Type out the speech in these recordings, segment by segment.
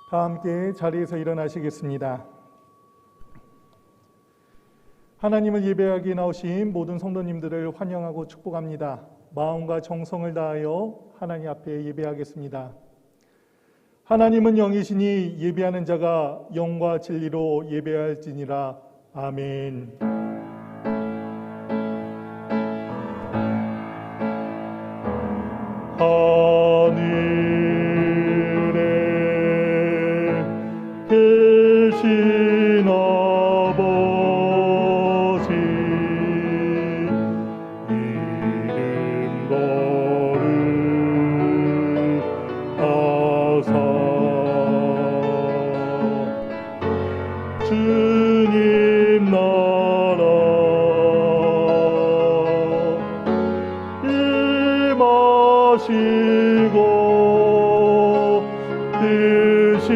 다 함께 자리에서 일어나시겠습니다. 하나님을 예배하기에 나오신 모든 성도님들을 환영하고 축복합니다. 마음과 정성을 다하여 하나님 앞에 예배하겠습니다. 하나님은 영이시니 예배하는 자가 영과 진리로 예배할지니라. 아멘. 하늘에 계신 아버지 이름 거룩하사 주님 나라 임하시고 뜻이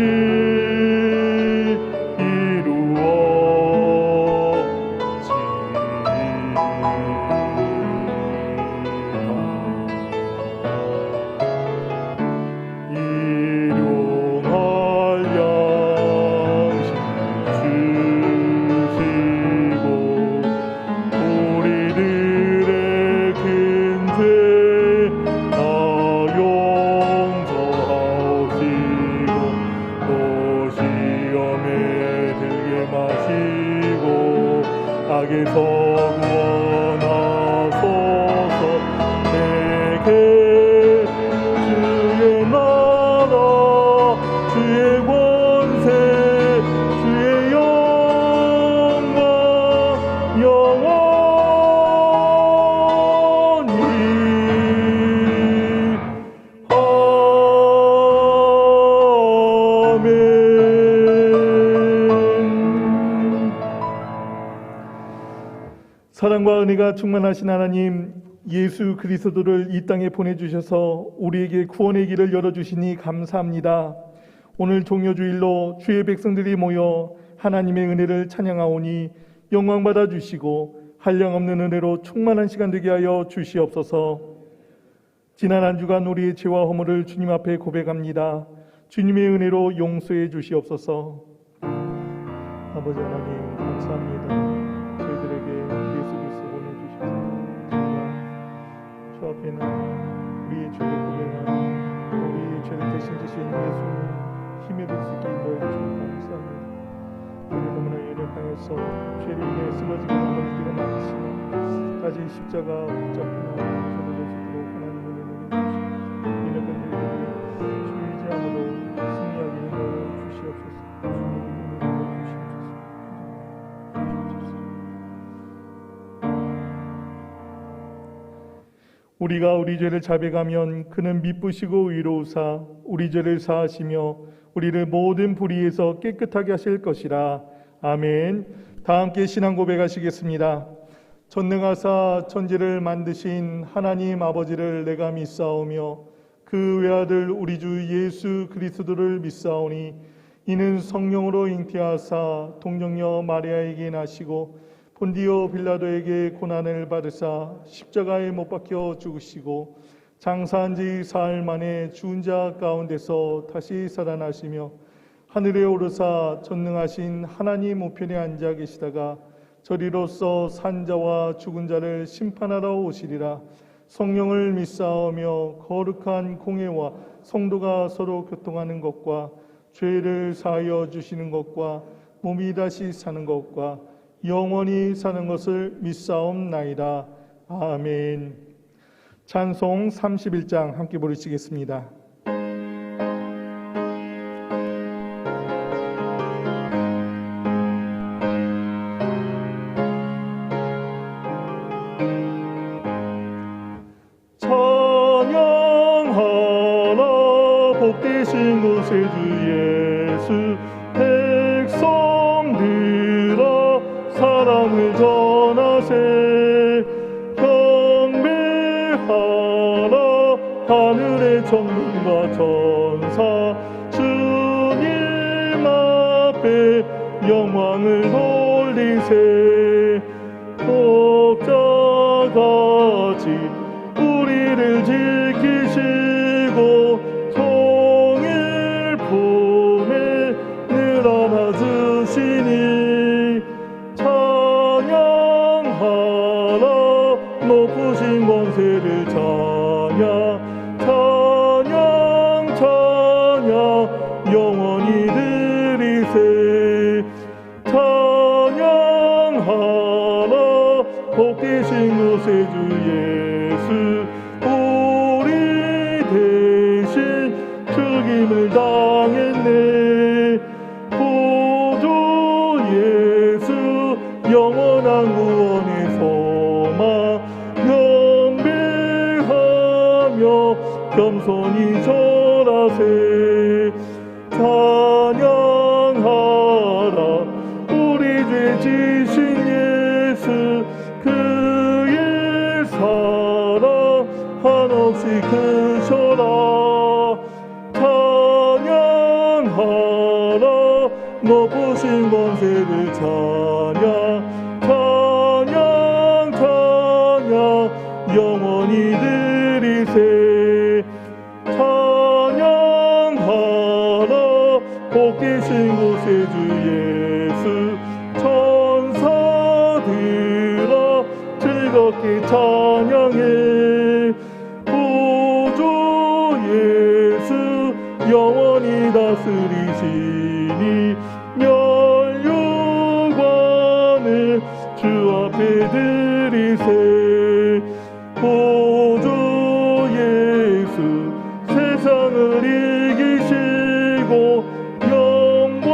악에서 구원하소서. 내게 주의 나라 주의 권세 주의 영광 영원히 아멘. 사랑과 은혜가 충만하신 하나님, 예수 그리스도를 이 땅에 보내주셔서 우리에게 구원의 길을 열어주시니 감사합니다. 오늘 종료주일로 주의 백성들이 모여 하나님의 은혜를 찬양하오니 영광 받아주시고 한량없는 은혜로 충만한 시간 되게 하여 주시옵소서. 지난 한 주간 우리의 죄와 허물을 주님 앞에 고백합니다. 주님의 은혜로 용서해 주시옵소서. 아버지 하나님 감사합니다. 앞에는 우리의 죄를 고백하는 우리의 죄를 대신 지신 예수 힘에 될 수 있게 인도해 주시니 감사합니다. 우리 너무나 연약하여서 죄를 인해 쓰러지고 넘어지기가 많지만 다시 십자가 붙잡히며 저들을 주도록 하나님의 은혜를 주시옵소서. 연약한 저희들이 주의 지함으로 승리하게 인도해 주시옵소서. 주님의 은혜를 주시옵소서. 우리가 우리 죄를 자백하면 그는 미쁘시고 의로우사 우리 죄를 사하시며 우리를 모든 불의에서 깨끗하게 하실 것이라. 아멘. 다 함께 신앙 고백하시겠습니다. 전능하사 천지를 만드신 하나님 아버지를 내가 믿사오며 그 외아들 우리 주 예수 그리스도를 믿사오니 이는 성령으로 잉태하사 동정녀 마리아에게 나시고 본디오 빌라도에게 고난을 받으사 십자가에 못 박혀 죽으시고 장사한 지 사흘 만에 죽은 자 가운데서 다시 살아나시며 하늘에 오르사 전능하신 하나님 우편에 앉아 계시다가 저리로서 산 자와 죽은 자를 심판하러 오시리라. 성령을 믿사오며 거룩한 공회와 성도가 서로 교통하는 것과 죄를 사하여 주시는 것과 몸이 다시 사는 것과 영원히 사는 것을 믿사옵나이다. 아멘. 찬송 31장 함께 부르시겠습니다. 찬양하라 복되신 곳에 주 예수 백성들아 사랑을 전하세. 경배하라 하늘의 천군과 천사 주님 앞에 영광을 돌리세. 독자같이 우리를 지키시고 종일 품에 찬양 찬양 찬양 영원히 드리세. 찬양하라 복되신 구세주 예수, 우리 대신 죽임을 당했네. 구주 예수 영원한 구원의 소망, 경배하며 겸손히 절하세. 찬양하라 우리 죄 지신 예수, 그의 사랑 한없이 크셔라. 찬양하라 높으신 권세를 찬양 찬양 찬양 영원히 드리세. 찬양하라 복되신 구세주 예수, 천사들아 즐겁게 찬양해. 구주 예수 영원히 다스리시니 면류관을 주 앞에 드리세. 구주 예수 세상을 이기시고 영광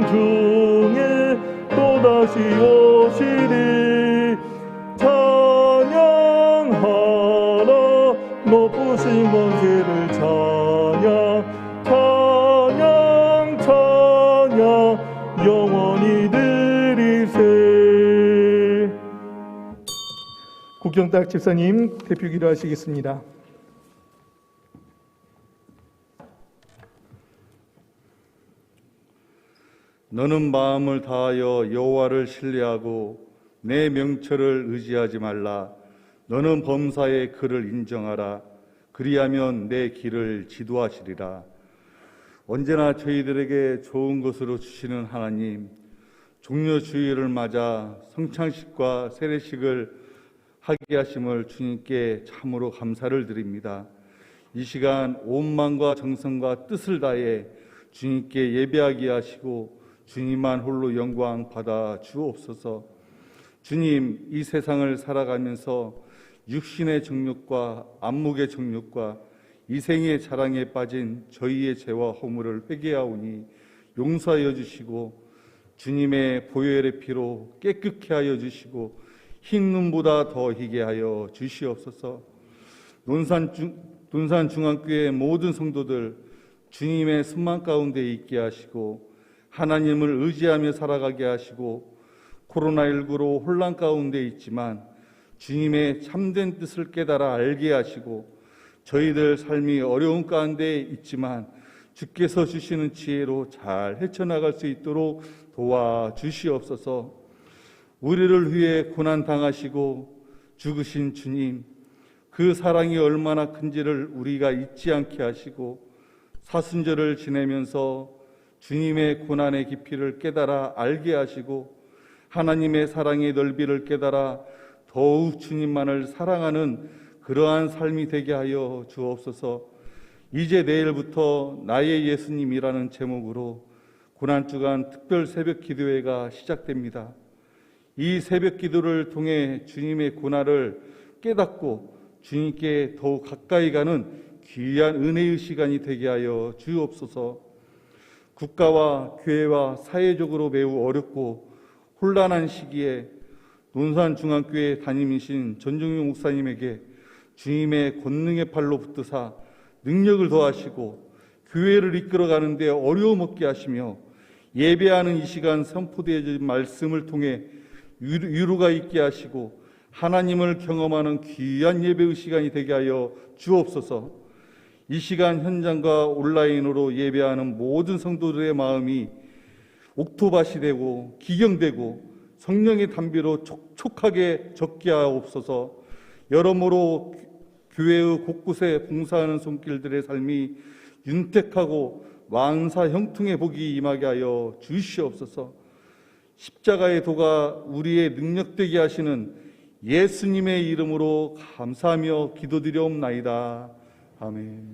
중에 또다시 오시리. 찬양하라 높으신 권세를 찬양 찬양 찬양 영원히 드리세. 국경탁 집사님 대표 기도하시겠습니다. 너는 마음을 다하여 여호와를 신뢰하고 내 명철을 의지하지 말라. 너는 범사의 그를 인정하라. 그리하면 내 길을 지도하시리라. 언제나 저희들에게 좋은 것으로 주시는 하나님, 종려 주일을 맞아 성찬식과 세례식을 하게 하심을 주님께 참으로 감사를 드립니다. 이 시간 온 마음과 정성과 뜻을 다해 주님께 예배하게 하시고 주님만 홀로 영광 받아 주옵소서. 주님, 이 세상을 살아가면서 육신의 정욕과 안목의 정욕과 이생의 자랑에 빠진 저희의 죄와 허물을 회개하오니 용서하여 주시고 주님의 보혈의 피로 깨끗게 하여 주시고 흰 눈보다 더 희게 하여 주시옵소서. 논산중앙교회 모든 성도들 주님의 순만 가운데 있게 하시고 하나님을 의지하며 살아가게 하시고 코로나19로 혼란 가운데 있지만 주님의 참된 뜻을 깨달아 알게 하시고 저희들 삶이 어려운 가운데 있지만 주께서 주시는 지혜로 잘 헤쳐나갈 수 있도록 도와주시옵소서. 우리를 위해 고난 당하시고 죽으신 주님, 그 사랑이 얼마나 큰지를 우리가 잊지 않게 하시고 사순절을 지내면서 주님의 고난의 깊이를 깨달아 알게 하시고 하나님의 사랑의 넓이를 깨달아 더욱 주님만을 사랑하는 그러한 삶이 되게 하여 주옵소서. 이제 내일부터 나의 예수님이라는 제목으로 고난주간 특별 새벽 기도회가 시작됩니다. 이 새벽 기도를 통해 주님의 고난을 깨닫고 주님께 더욱 가까이 가는 귀한 은혜의 시간이 되게 하여 주옵소서. 국가와 교회와 사회적으로 매우 어렵고 혼란한 시기에 논산중앙교회 담임이신 전종용 목사님에게 주님의 권능의 팔로 붙드사 능력을 더하시고 교회를 이끌어가는 데 어려움 없게 하시며 예배하는 이 시간 선포되어진 말씀을 통해 위로가 있게 하시고 하나님을 경험하는 귀한 예배의 시간이 되게 하여 주옵소서. 이 시간 현장과 온라인으로 예배하는 모든 성도들의 마음이 옥토밭이 되고 기경되고 성령의 담비로 촉촉하게 적게 하옵소서. 여러모로 교회의 곳곳에 봉사하는 손길들의 삶이 윤택하고 만사 형통의 복이 임하게 하여 주시옵소서. 십자가의 도가 우리의 능력되게 하시는 예수님의 이름으로 감사하며 기도드리옵나이다. 아멘.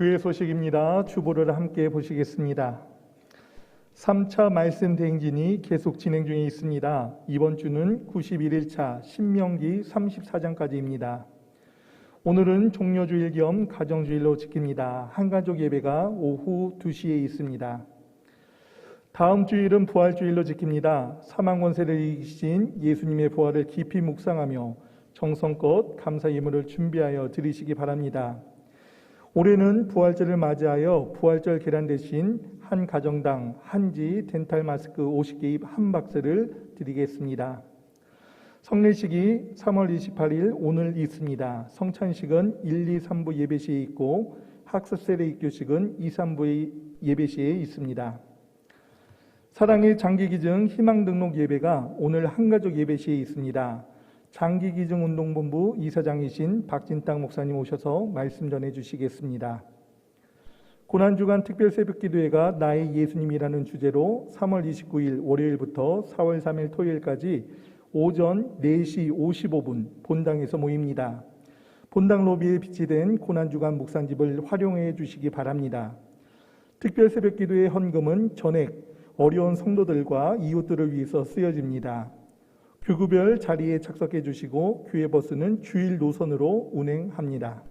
교회 소식입니다. 주보를 함께 보시겠습니다. 3차 말씀 대행진이 계속 진행 중에 있습니다. 이번 주는 91일차 신명기 34장까지입니다. 오늘은 종료주일 겸 가정주일로 지킵니다. 한가족 예배가 오후 2시에 있습니다. 다음 주일은 부활주일로 지킵니다. 사망 권세를 이기신 예수님의 부활을 깊이 묵상하며 정성껏 감사 예물을 준비하여 드리시기 바랍니다. 올해는 부활절을 맞이하여 부활절 계란 대신 한 가정당 한지 덴탈 마스크 50개입 한 박스를 드리겠습니다. 성례식이 3월 28일 오늘 있습니다. 성찬식은 1, 2, 3부 예배시에 있고 학습 세례 입교식은 2, 3부의 예배시에 있습니다. 사랑의 장기기증 희망 등록 예배가 오늘 한가족 예배시에 있습니다. 장기기증운동본부 이사장이신 박진땅 목사님 오셔서 말씀 전해주시겠습니다. 고난주간 특별새벽기도회가 나의 예수님이라는 주제로 3월 29일 월요일부터 4월 3일 토요일까지 오전 4시 55분 본당에서 모입니다. 본당 로비에 비치된 고난주간 묵상집을 활용해 주시기 바랍니다. 특별새벽기도회 헌금은 전액 어려운 성도들과 이웃들을 위해서 쓰여집니다. 교구별 자리에 착석해 주시고 교회 버스는 주일 노선으로 운행합니다.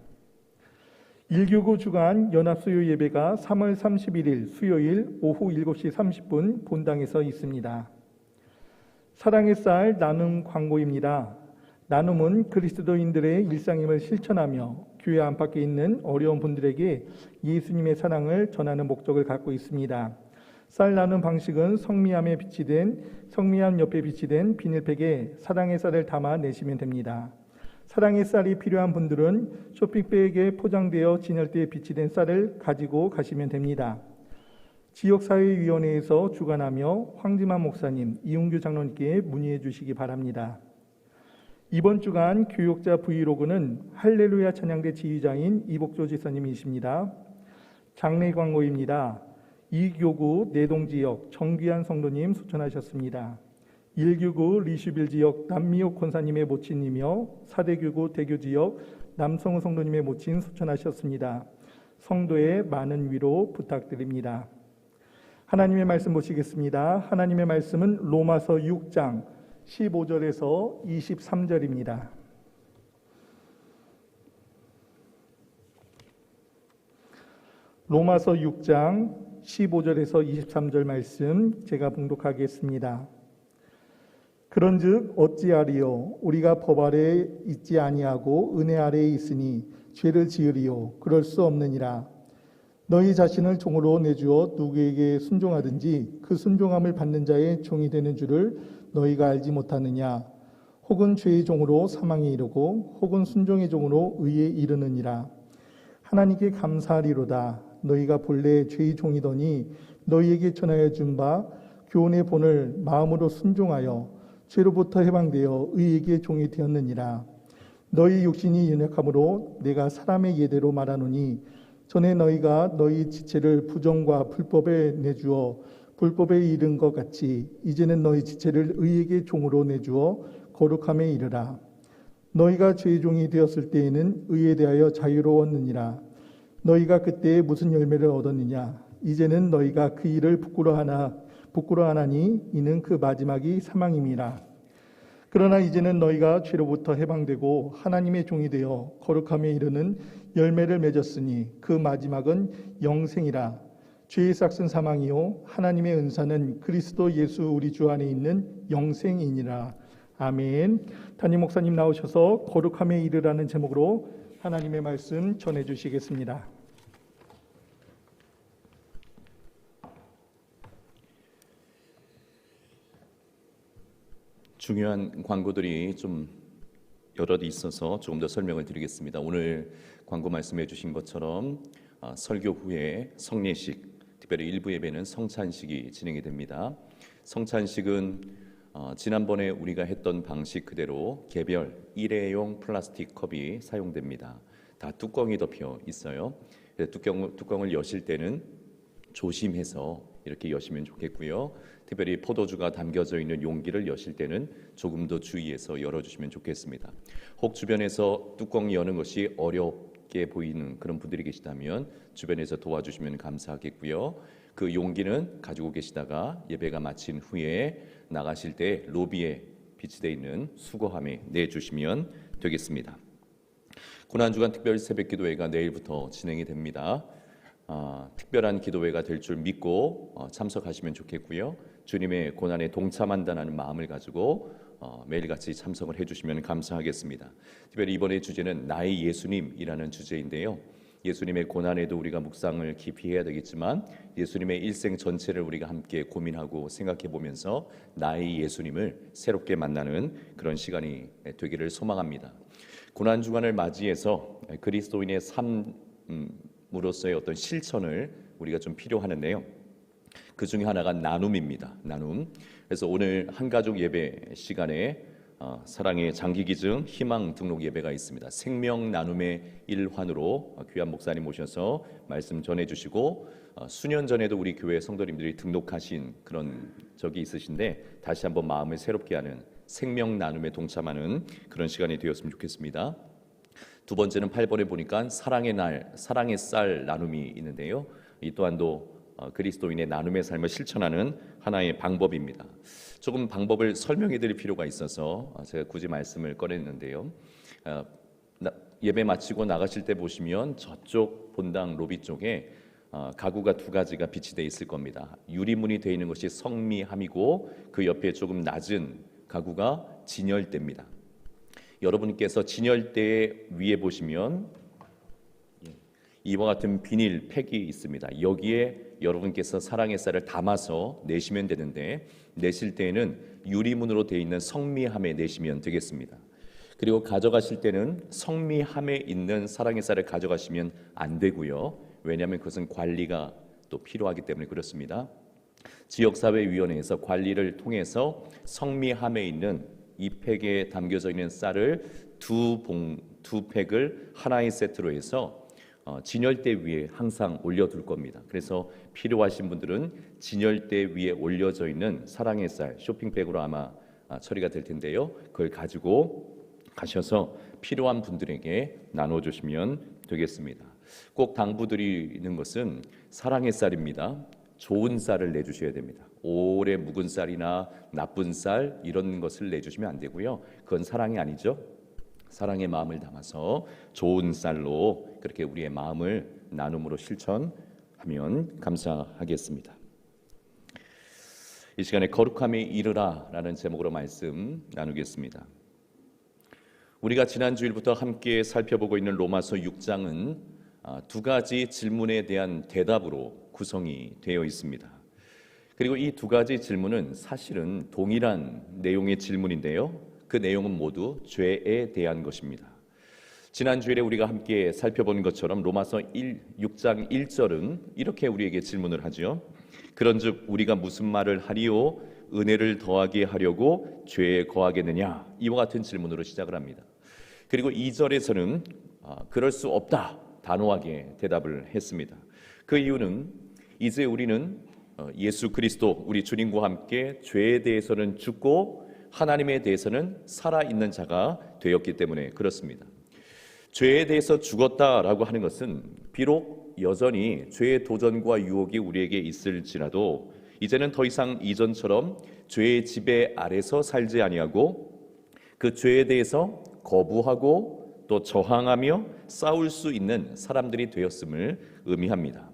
1교구 주간 연합수요 예배가 3월 31일 수요일 오후 7시 30분 본당에서 있습니다. 사랑의 쌀 나눔 광고입니다. 나눔은 그리스도인들의 일상임을 실천하며 교회 안팎에 있는 어려운 분들에게 예수님의 사랑을 전하는 목적을 갖고 있습니다. 쌀 나눔 방식은 성미암 옆에 비치된 비닐팩에 사랑의 쌀을 담아 내시면 됩니다. 사랑의 쌀이 필요한 분들은 쇼핑백에 포장되어 진열대에 비치된 쌀을 가지고 가시면 됩니다. 지역사회위원회에서 주관하며 황지만 목사님, 이웅규 장로님께 문의해 주시기 바랍니다. 이번 주간 교육자 브이로그는 할렐루야 찬양대 지휘자인 이복조 지사님이십니다. 장례 광고입니다. 2교구 내동지역 정귀한 성도님 수천하셨습니다. 1교구 리슈빌 지역 남미옥 권사님의 모친이며 4대교구 대교지역 남성우 성도님의 모친 수천하셨습니다. 성도의 많은 위로 부탁드립니다. 하나님의 말씀 보시겠습니다. 하나님의 말씀은 로마서 6장 15절에서 23절입니다. 로마서 6장 15절에서 23절 말씀 제가 봉독하겠습니다. 그런즉 어찌하리요 우리가 법 아래에 있지 아니하고 은혜 아래에 있으니 죄를 지으리요 그럴 수 없느니라. 너희 자신을 종으로 내주어 누구에게 순종하든지 그 순종함을 받는 자의 종이 되는 줄을 너희가 알지 못하느냐. 혹은 죄의 종으로 사망에 이르고 혹은 순종의 종으로 의에 이르느니라. 하나님께 감사하리로다. 너희가 본래 죄의 종이더니 너희에게 전하여 준 바 교훈의 본을 마음으로 순종하여 죄로부터 해방되어 의에게 종이 되었느니라. 너희 육신이 연약함으로 내가 사람의 예대로 말하노니 전에 너희가 너희 지체를 부정과 불법에 내주어 불법에 이른 것 같이 이제는 너희 지체를 의에게 종으로 내주어 거룩함에 이르라. 너희가 죄의 종이 되었을 때에는 의에 대하여 자유로웠느니라. 너희가 그때에 무슨 열매를 얻었느냐. 이제는 너희가 그 일을 부끄러워하나니 이는 그 마지막이 사망임이라. 그러나 이제는 너희가 죄로부터 해방되고 하나님의 종이 되어 거룩함에 이르는 열매를 맺었으니 그 마지막은 영생이라. 죄의 삭은 사망이요 하나님의 은사는 그리스도 예수 우리 주 안에 있는 영생이니라. 아멘. 담임 목사님 나오셔서 거룩함에 이르라는 제목으로 하나님의 말씀 전해주시겠습니다. 중요한 광고들이 좀 여럿 있어서 조금 더 설명을 드리겠습니다. 오늘 광고 말씀해 주신 것처럼 설교 후에 성례식, 특별히 일부 예배는 성찬식이 진행이 됩니다. 성찬식은 지난번에 우리가 했던 방식 그대로 개별 일회용 플라스틱 컵이 사용됩니다. 다 뚜껑이 덮여 있어요. 뚜껑을 여실 때는 조심해서 이렇게 여시면 좋겠고요. 특별히 포도주가 담겨져 있는 용기를 여실 때는 조금 더 주의해서 열어주시면 좋겠습니다. 혹 주변에서 뚜껑 여는 것이 어렵게 보이는 그런 분들이 계시다면 주변에서 도와주시면 감사하겠고요. 그 용기는 가지고 계시다가 예배가 마친 후에 나가실 때 로비에 비치되어 있는 수거함에 내주시면 되겠습니다. 고난주간 특별 새벽기도회가 내일부터 진행이 됩니다. 특별한 기도회가 될 줄 믿고 참석하시면 좋겠고요. 주님의 고난에 동참한다는 마음을 가지고 매일같이 참석을 해주시면 감사하겠습니다. 특별히 이번에 주제는 나의 예수님이라는 주제인데요. 예수님의 고난에도 우리가 묵상을 깊이 해야 되겠지만 예수님의 일생 전체를 우리가 함께 고민하고 생각해 보면서 나의 예수님을 새롭게 만나는 그런 시간이 되기를 소망합니다. 고난주간을 맞이해서 그리스도인의 삶으로서의 어떤 실천을 우리가 좀 필요하는데요. 그 중에 하나가 나눔입니다. 나눔. 그래서 오늘 한가족 예배 시간에 사랑의 장기기증 희망 등록 예배가 있습니다. 생명 나눔의 일환으로 귀한 목사님 모셔서 말씀 전해주시고 수년 전에도 우리 교회 성도님들이 등록하신 그런 적이 있으신데 다시 한번 마음을 새롭게 하는 생명 나눔에 동참하는 그런 시간이 되었으면 좋겠습니다. 두 번째는 8번에 보니까 사랑의 날, 사랑의 쌀 나눔이 있는데요. 이 또한도 그리스도인의 나눔의 삶을 실천하는 하나의 방법입니다. 조금 방법을 설명해 드릴 필요가 있어서 제가 굳이 말씀을 꺼냈는데요. 예배 마치고 나가실 때 보시면 저쪽 본당 로비 쪽에 가구가 두 가지가 비치되어 있을 겁니다. 유리문이 되어 있는 것이 성미함이고 그 옆에 조금 낮은 가구가 진열대입니다. 여러분께서 진열대 위에 보시면 이와 같은 비닐 팩이 있습니다. 여기에 여러분께서 사랑의 쌀을 담아서 내시면 되는데 내실 때에는 유리문으로 되어 있는 성미함에 내시면 되겠습니다. 그리고 가져가실 때는 성미함에 있는 사랑의 쌀을 가져가시면 안 되고요. 왜냐하면 그것은 관리가 또 필요하기 때문에 그렇습니다. 지역사회위원회에서 관리를 통해서 성미함에 있는 이 팩에 담겨져 있는 쌀을 두 팩을 하나의 세트로 해서 진열대 위에 항상 올려둘 겁니다. 그래서 필요하신 분들은 진열대 위에 올려져 있는 사랑의 쌀 쇼핑백으로 아마 처리가 될 텐데요. 그걸 가지고 가셔서 필요한 분들에게 나눠주시면 되겠습니다. 꼭 당부드리는 것은 사랑의 쌀입니다. 좋은 쌀을 내주셔야 됩니다. 오래 묵은 쌀이나 나쁜 쌀 이런 것을 내주시면 안 되고요. 그건 사랑이 아니죠. 사랑의 마음을 담아서 좋은 쌀로 그렇게 우리의 마음을 나눔으로 실천하면 감사하겠습니다. 이 시간에 거룩함에 이르라라는 제목으로 말씀 나누겠습니다. 우리가 지난 주일부터 함께 살펴보고 있는 로마서 6장은 두 가지 질문에 대한 대답으로 구성이 되어 있습니다. 그리고 이 두 가지 질문은 사실은 동일한 내용의 질문인데요. 그 내용은 모두 죄에 대한 것입니다. 지난 주일에 우리가 함께 살펴본 것처럼 로마서 6장 1절은 이렇게 우리에게 질문을 하죠. 그런즉 우리가 무슨 말을 하리요? 은혜를 더하게 하려고 죄에 거하겠느냐? 이와 같은 질문으로 시작을 합니다. 그리고 2절에서는 그럴 수 없다 단호하게 대답을 했습니다. 그 이유는 이제 우리는 예수 그리스도 우리 주님과 함께 죄에 대해서는 죽고 하나님에 대해서는 살아있는 자가 되었기 때문에 그렇습니다. 죄에 대해서 죽었다라고 하는 것은 비록 여전히 죄의 도전과 유혹이 우리에게 있을지라도 이제는 더 이상 이전처럼 죄의 지배 아래서 살지 아니하고 그 죄에 대해서 거부하고 또 저항하며 싸울 수 있는 사람들이 되었음을 의미합니다.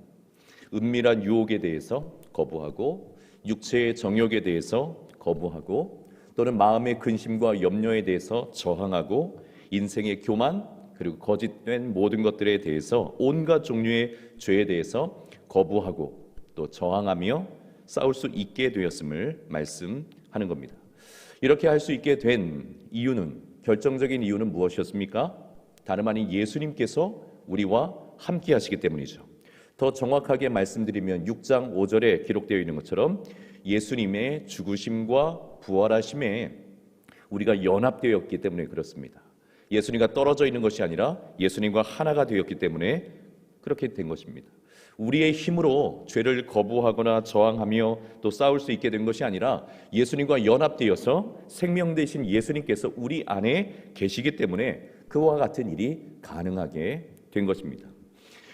은밀한 유혹에 대해서 거부하고 육체의 정욕에 대해서 거부하고 또는 마음의 근심과 염려에 대해서 저항하고 인생의 교만 그리고 거짓된 모든 것들에 대해서 온갖 종류의 죄에 대해서 거부하고 또 저항하며 싸울 수 있게 되었음을 말씀하는 겁니다. 이렇게 할 수 있게 된 이유는 결정적인 이유는 무엇이었습니까? 다름 아닌 예수님께서 우리와 함께 하시기 때문이죠. 더 정확하게 말씀드리면 6장 5절에 기록되어 있는 것처럼 예수님의 죽으심과 부활하심에 우리가 연합되었기 때문에 그렇습니다. 예수님과 떨어져 있는 것이 아니라 예수님과 하나가 되었기 때문에 그렇게 된 것입니다. 우리의 힘으로 죄를 거부하거나 저항하며 또 싸울 수 있게 된 것이 아니라 예수님과 연합되어서 생명 되신 예수님께서 우리 안에 계시기 때문에 그와 같은 일이 가능하게 된 것입니다.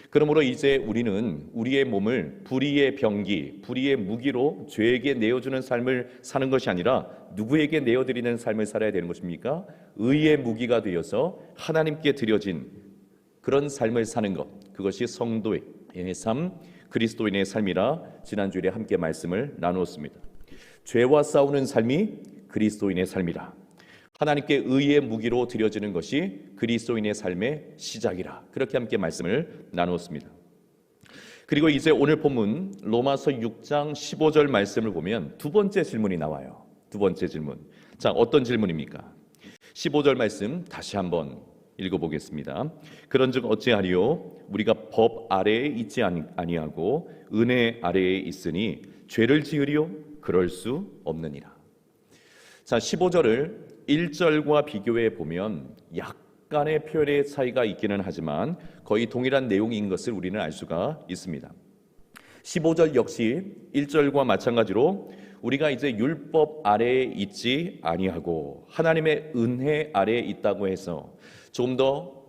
그러므로 이제 우리는 우리의 몸을 불의의 병기, 불의의 무기로 죄에게 내어주는 삶을 사는 것이 아니라 누구에게 내어드리는 삶을 살아야 되는 것입니까? 의의 무기가 되어서 하나님께 드려진 그런 삶을 사는 것, 그것이 성도의 삶, 그리스도인의 삶이라 지난주에 함께 말씀을 나누었습니다. 죄와 싸우는 삶이 그리스도인의 삶이라, 하나님께 의의 무기로 드려지는 것이 그리스도인의 삶의 시작이라, 그렇게 함께 말씀을 나누었습니다. 그리고 이제 오늘 본문 로마서 6장 15절 말씀을 보면 두 번째 질문이 나와요. 두 번째 질문. 자, 어떤 질문입니까? 15절 말씀 다시 한번 읽어보겠습니다. 그런즉 어찌하리요? 우리가 법 아래에 있지 아니하고 은혜 아래에 있으니 죄를 지으리요? 그럴 수 없느니라. 자, 15절을 1절과 비교해 보면 약간의 표현의 차이가 있기는 하지만 거의 동일한 내용인 것을 우리는 알 수가 있습니다. 15절 역시 1절과 마찬가지로 우리가 이제 율법 아래에 있지 아니하고 하나님의 은혜 아래에 있다고 해서 조금 더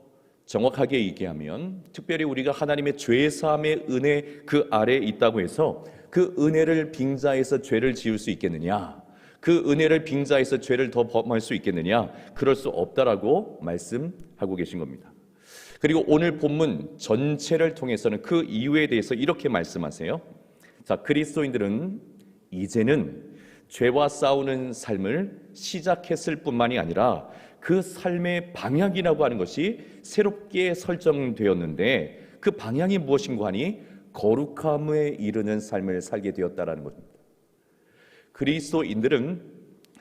정확하게 얘기하면 특별히 우리가 하나님의 죄사함의 은혜 그 아래에 있다고 해서 그 은혜를 빙자해서 죄를 지을 수 있겠느냐, 그 은혜를 빙자해서 죄를 더 범할 수 있겠느냐, 그럴 수 없다라고 말씀하고 계신 겁니다. 그리고 오늘 본문 전체를 통해서는 그 이유에 대해서 이렇게 말씀하세요. 자, 그리스도인들은 이제는 죄와 싸우는 삶을 시작했을 뿐만이 아니라 그 삶의 방향이라고 하는 것이 새롭게 설정되었는데 그 방향이 무엇인가 하니 거룩함에 이르는 삶을 살게 되었다라는 것입니다. 그리스도인들은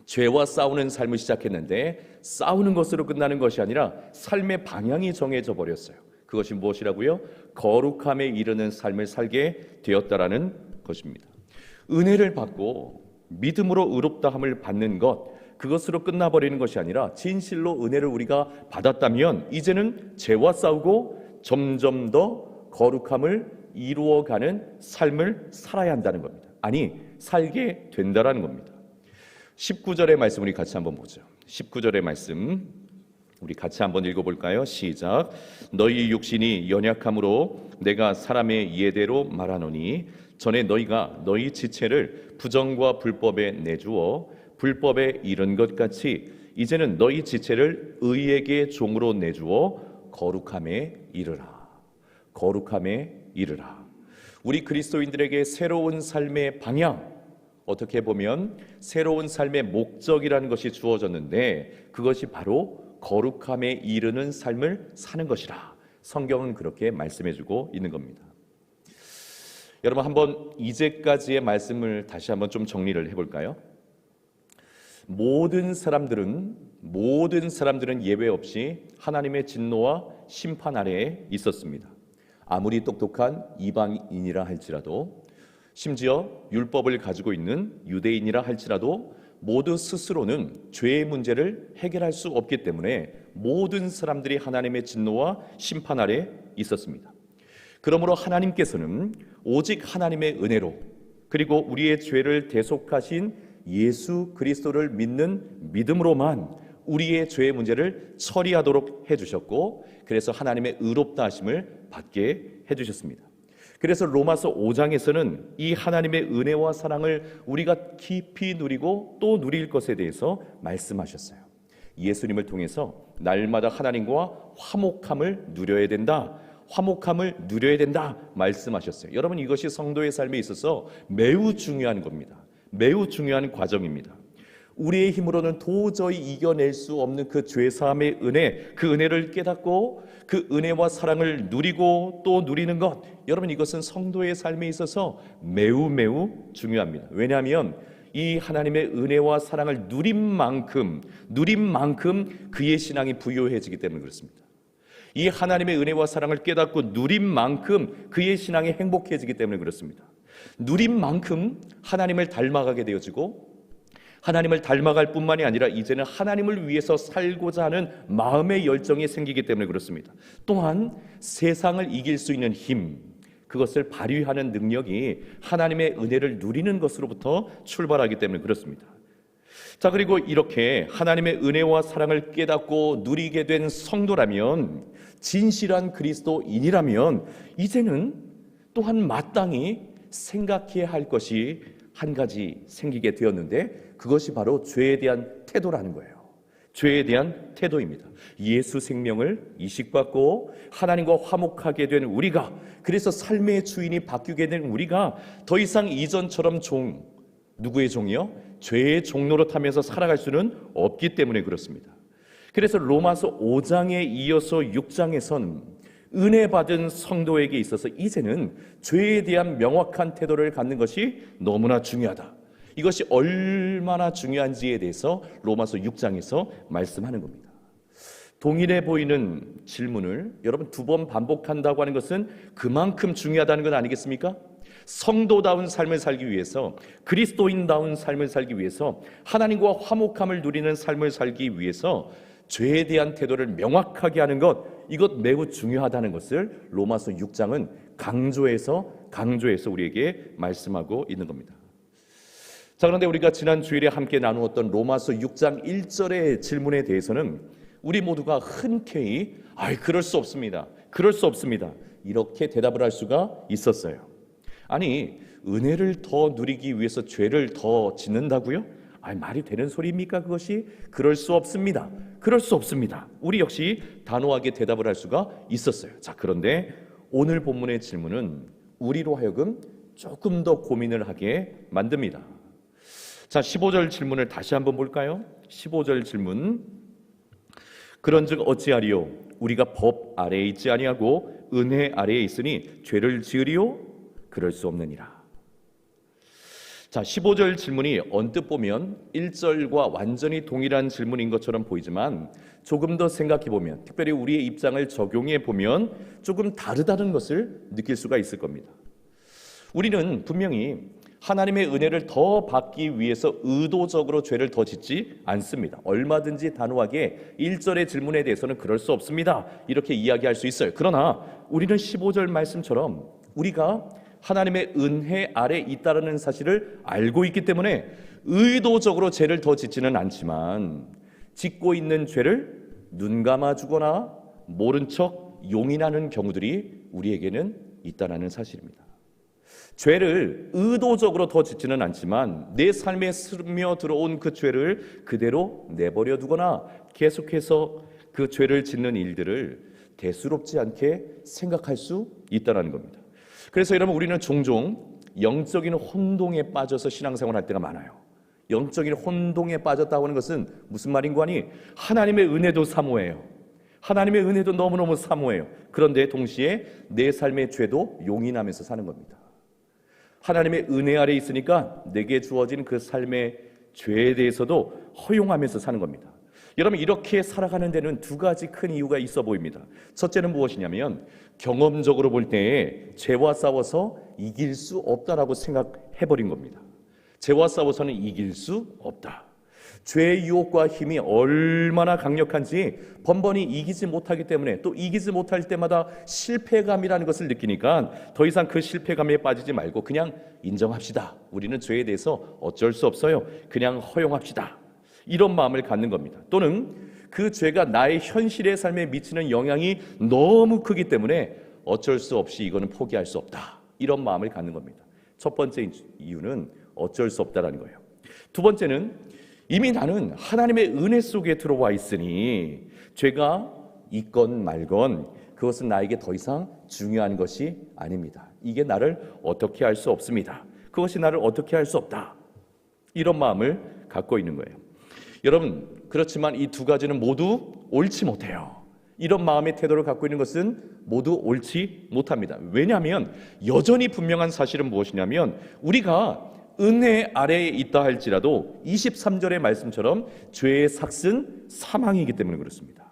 죄와 싸우는 삶을 시작했는데 싸우는 것으로 끝나는 것이 아니라 삶의 방향이 정해져 버렸어요. 그것이 무엇이라고요? 거룩함에 이르는 삶을 살게 되었다라는 것입니다. 은혜를 받고 믿음으로 의롭다함을 받는 것, 그것으로 끝나버리는 것이 아니라 진실로 은혜를 우리가 받았다면 이제는 죄와 싸우고 점점 더 거룩함을 이루어가는 삶을 살아야 한다는 겁니다. 아니, 살게 된다라는 겁니다. 19절의 말씀 우리 같이 한번 보죠. 19절의 말씀 우리 같이 한번 읽어볼까요? 시작. 너희 육신이 연약함으로 내가 사람의 예대로 말하노니 전에 너희가 너희 지체를 부정과 불법에 내주어 불법에 이른 것 같이 이제는 너희 지체를 의에게 종으로 내주어 거룩함에 이르라. 거룩함에 이르라. 우리 그리스도인들에게 새로운 삶의 방향, 어떻게 보면 새로운 삶의 목적이라는 것이 주어졌는데 그것이 바로 거룩함에 이르는 삶을 사는 것이라. 성경은 그렇게 말씀해주고 있는 겁니다. 여러분, 한번 이제까지의 말씀을 다시 한번 좀 정리를 해볼까요? 모든 사람들은 예외 없이 하나님의 진노와 심판 아래에 있었습니다. 아무리 똑똑한 이방인이라 할지라도, 심지어 율법을 가지고 있는 유대인이라 할지라도 모두 스스로는 죄의 문제를 해결할 수 없기 때문에 모든 사람들이 하나님의 진노와 심판 아래에 있었습니다. 그러므로 하나님께서는 오직 하나님의 은혜로, 그리고 우리의 죄를 대속하신 예수 그리스도를 믿는 믿음으로만 우리의 죄의 문제를 처리하도록 해주셨고, 그래서 하나님의 의롭다 하심을 받게 해주셨습니다. 그래서 로마서 5장에서는 이 하나님의 은혜와 사랑을 우리가 깊이 누리고 또 누릴 것에 대해서 말씀하셨어요. 예수님을 통해서 날마다 하나님과 화목함을 누려야 된다, 화목함을 누려야 된다 말씀하셨어요. 여러분, 이것이 성도의 삶에 있어서 매우 중요한 겁니다. 매우 중요한 과정입니다. 우리의 힘으로는 도저히 이겨낼 수 없는 그 죄사함의 은혜, 그 은혜를 깨닫고 그 은혜와 사랑을 누리고 또 누리는 것, 여러분, 이것은 성도의 삶에 있어서 매우 중요합니다. 왜냐하면 이 하나님의 은혜와 사랑을 누린 만큼 그의 신앙이 부유해지기 때문에 그렇습니다. 이 하나님의 은혜와 사랑을 깨닫고 누린 만큼 그의 신앙이 행복해지기 때문에 그렇습니다. 누린 만큼 하나님을 닮아가게 되어지고, 하나님을 닮아갈 뿐만이 아니라 이제는 하나님을 위해서 살고자 하는 마음의 열정이 생기기 때문에 그렇습니다. 또한 세상을 이길 수 있는 힘, 그것을 발휘하는 능력이 하나님의 은혜를 누리는 것으로부터 출발하기 때문에 그렇습니다. 자, 그리고 이렇게 하나님의 은혜와 사랑을 깨닫고 누리게 된 성도라면, 진실한 그리스도인이라면 이제는 또한 마땅히 생각해야 할 것이 한 가지 생기게 되었는데, 그것이 바로 죄에 대한 태도라는 거예요. 죄에 대한 태도입니다. 예수 생명을 이식받고 하나님과 화목하게 된 우리가, 그래서 삶의 주인이 바뀌게 된 우리가 더 이상 이전처럼 누구의 종이요? 죄의 종로로 타면서 살아갈 수는 없기 때문에 그렇습니다. 그래서 로마서 5장에 이어서 6장에선 은혜 받은 성도에게 있어서 이제는 죄에 대한 명확한 태도를 갖는 것이 너무나 중요하다. 이것이 얼마나 중요한지에 대해서 로마서 6장에서 말씀하는 겁니다. 동일해 보이는 질문을 여러분 2번 반복한다고 하는 것은 그만큼 중요하다는 것 아니겠습니까? 성도다운 삶을 살기 위해서, 그리스도인다운 삶을 살기 위해서, 하나님과 화목함을 누리는 삶을 살기 위해서 죄에 대한 태도를 명확하게 하는 것, 이것 매우 중요하다는 것을 로마서 6장은 강조해서 우리에게 말씀하고 있는 겁니다. 자, 그런데 우리가 지난 주일에 함께 나누었던 로마서 6장 1절의 질문에 대해서는 우리 모두가 흔쾌히 그럴 수 없습니다, 이렇게 대답을 할 수가 있었어요. 아니, 은혜를 더 누리기 위해서 죄를 더 짓는다고요? 말이 되는 소리입니까 그것이? 그럴 수 없습니다. 우리 역시 단호하게 대답을 할 수가 있었어요. 자, 그런데 오늘 본문의 질문은 우리로 하여금 조금 더 고민을 하게 만듭니다. 자, 15절 질문을 다시 한번 볼까요? 15절 질문. 그런즉 어찌하리요? 우리가 법 아래에 있지 아니하고 은혜 아래에 있으니 죄를 지으리요? 그럴 수 없느니라. 자, 15절 질문이 언뜻 보면 1절과 완전히 동일한 질문인 것처럼 보이지만 조금 더 생각해 보면, 특별히 우리의 입장을 적용해 보면 조금 다르다는 것을 느낄 수가 있을 겁니다. 우리는 분명히 하나님의 은혜를 더 받기 위해서 의도적으로 죄를 더 짓지 않습니다. 얼마든지 단호하게 1절의 질문에 대해서는 그럴 수 없습니다, 이렇게 이야기할 수 있어요. 그러나 우리는 15절 말씀처럼 우리가 하나님의 은혜 아래 있다는 사실을 알고 있기 때문에 의도적으로 죄를 더 짓지는 않지만, 짓고 있는 죄를 눈 감아주거나 모른 척 용인하는 경우들이 우리에게는 있다는 사실입니다. 죄를 의도적으로 더 짓지는 않지만 내 삶에 스며들어온 그 죄를 그대로 내버려 두거나 계속해서 그 죄를 짓는 일들을 대수롭지 않게 생각할 수 있다는 겁니다. 그래서 여러분, 우리는 종종 영적인 혼동에 빠져서 신앙생활을 할 때가 많아요. 영적인 혼동에 빠졌다고 하는 것은 무슨 말인고 하니, 하나님의 은혜도 사모해요. 하나님의 은혜도 너무너무 사모해요. 그런데 동시에 내 삶의 죄도 용인하면서 사는 겁니다. 하나님의 은혜 아래 있으니까 내게 주어진 그 삶의 죄에 대해서도 허용하면서 사는 겁니다. 여러분, 이렇게 살아가는 데는 2가지 큰 이유가 있어 보입니다. 첫째는 무엇이냐면, 경험적으로 볼 때에 죄와 싸워서 이길 수 없다라고 생각해버린 겁니다. 죄와 싸워서는 이길 수 없다. 죄의 유혹과 힘이 얼마나 강력한지 번번이 이기지 못하기 때문에, 또 이기지 못할 때마다 실패감이라는 것을 느끼니까 더 이상 그 실패감에 빠지지 말고 그냥 인정합시다. 우리는 죄에 대해서 어쩔 수 없어요. 그냥 허용합시다. 이런 마음을 갖는 겁니다. 또는 그 죄가 나의 현실의 삶에 미치는 영향이 너무 크기 때문에 어쩔 수 없이 이거는 포기할 수 없다, 이런 마음을 갖는 겁니다. 첫 번째 이유는 어쩔 수 없다라는 거예요. 두 번째는 이미 나는 하나님의 은혜 속에 들어와 있으니 죄가 있건 말건 그것은 나에게 더 이상 중요한 것이 아닙니다. 이게 나를 어떻게 할 수 없습니다. 그것이 나를 어떻게 할 수 없다, 이런 마음을 갖고 있는 거예요. 여러분, 그렇지만 이 2가지는 모두 옳지 못해요. 이런 마음의 태도를 갖고 있는 것은 모두 옳지 못합니다. 왜냐하면 여전히 분명한 사실은 무엇이냐면, 우리가 은혜 아래에 있다 할지라도 23절의 말씀처럼 죄의 삭은 사망이기 때문에 그렇습니다.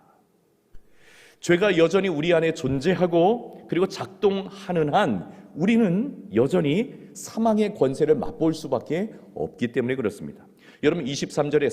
죄가 여전히 우리 안에 존재하고 그리고 작동하는 한 우리는 여전히 사망의 권세를 맛볼 수밖에 없기 때문에 그렇습니다. 여러분 23절에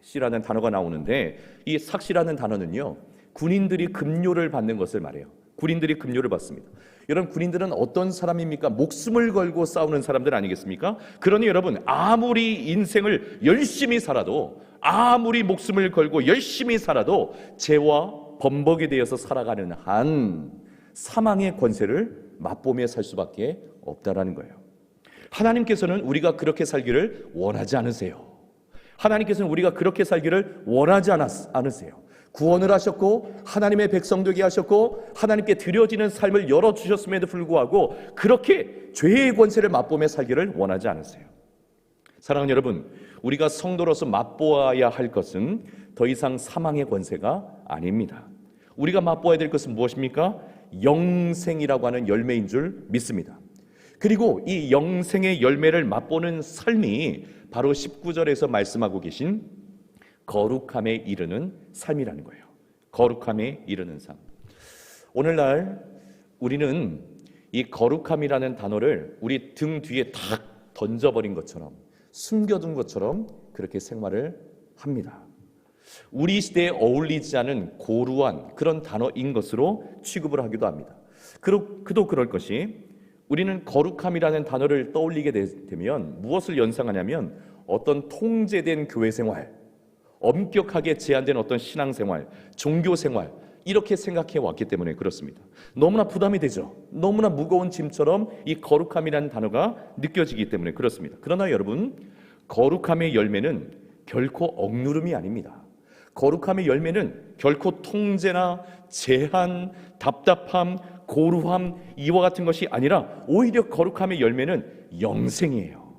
삭이라는 단어가 나오는데 이 삭이라는 단어는요, 군인들이 급료를 받는 것을 말해요. 군인들이 급료를 받습니다. 여러분 군인들은 어떤 사람입니까? 목숨을 걸고 싸우는 사람들 아니겠습니까? 그러니 여러분 아무리 인생을 열심히 살아도, 아무리 목숨을 걸고 열심히 살아도 죄와 범벅에 대해서 살아가는 한 사망의 권세를 맛보며 살 수밖에 없다라는 거예요. 하나님께서는 우리가 그렇게 살기를 원하지 않으세요. 하나님께서는 우리가 그렇게 살기를 원하지 않으세요. 구원을 하셨고 하나님의 백성 되게 하셨고 하나님께 드려지는 삶을 열어주셨음에도 불구하고 그렇게 죄의 권세를 맛보며 살기를 원하지 않으세요. 사랑하는 여러분, 우리가 성도로서 맛보아야 할 것은 더 이상 사망의 권세가 아닙니다. 우리가 맛보아야 될 것은 무엇입니까? 영생이라고 하는 열매인 줄 믿습니다. 그리고 이 영생의 열매를 맛보는 삶이 바로 19절에서 말씀하고 계신 거룩함에 이르는 삶이라는 거예요. 거룩함에 이르는 삶. 오늘날 우리는 이 거룩함이라는 단어를 우리 등 뒤에 탁 던져버린 것처럼, 숨겨둔 것처럼 그렇게 생활을 합니다. 우리 시대에 어울리지 않은 고루한 그런 단어인 것으로 취급을 하기도 합니다. 그도 그럴 것이, 우리는 거룩함이라는 단어를 떠올리게 되면 무엇을 연상하냐면 어떤 통제된 교회 생활, 엄격하게 제한된 어떤 신앙생활, 종교생활, 이렇게 생각해 왔기 때문에 그렇습니다. 너무나 부담이 되죠. 너무나 무거운 짐처럼 이 거룩함이라는 단어가 느껴지기 때문에 그렇습니다. 그러나 여러분, 거룩함의 열매는 결코 억누름이 아닙니다. 거룩함의 열매는 결코 통제나 제한, 답답함, 고루함, 이와 같은 것이 아니라 오히려 거룩함의 열매는 영생이에요.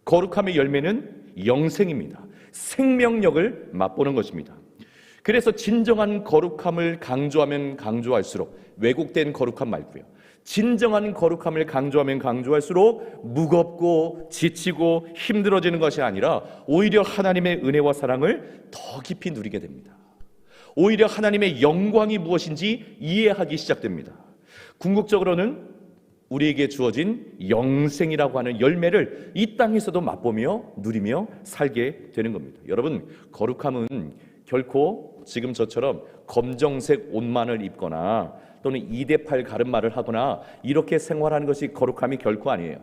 거룩함의 열매는 영생입니다. 생명력을 맛보는 것입니다. 그래서 진정한 거룩함을 강조하면 강조할수록, 왜곡된 거룩함 말고요, 진정한 거룩함을 강조하면 강조할수록 무겁고 지치고 힘들어지는 것이 아니라 오히려 하나님의 은혜와 사랑을 더 깊이 누리게 됩니다. 오히려 하나님의 영광이 무엇인지 이해하기 시작됩니다. 궁극적으로는 우리에게 주어진 영생이라고 하는 열매를 이 땅에서도 맛보며 누리며 살게 되는 겁니다. 여러분, 거룩함은 결코 지금 저처럼 검정색 옷만을 입거나 또는 2대8 가르마를 하거나 이렇게 생활하는 것이 거룩함이 결코 아니에요.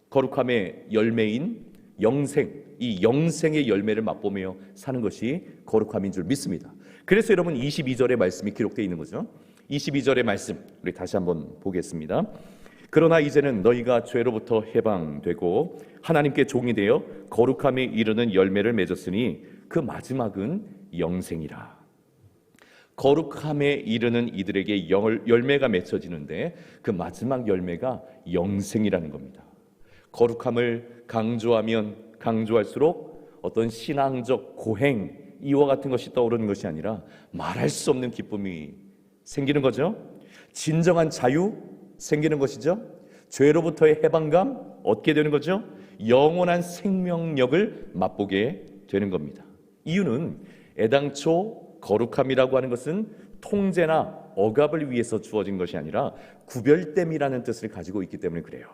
거룩함의 열매인 영생, 이 영생의 열매를 맛보며 사는 것이 거룩함인 줄 믿습니다. 그래서 여러분 22절의 말씀이 기록되어 있는 거죠. 22절의 말씀 우리 다시 한번 보겠습니다. 그러나 이제는 너희가 죄로부터 해방되고 하나님께 종이 되어 거룩함에 이르는 열매를 맺었으니 그 마지막은 영생이라. 거룩함에 이르는 이들에게 열매가 맺혀지는데 그 마지막 열매가 영생이라는 겁니다. 거룩함을 강조하면 강조할수록 어떤 신앙적 고행, 이와 같은 것이 떠오르는 것이 아니라 말할 수 없는 기쁨이 생기는 거죠. 진정한 자유 생기는 것이죠. 죄로부터의 해방감 얻게 되는 거죠. 영원한 생명력을 맛보게 되는 겁니다. 이유는 애당초 거룩함이라고 하는 것은 통제나 억압을 위해서 주어진 것이 아니라 구별됨이라는 뜻을 가지고 있기 때문에 그래요.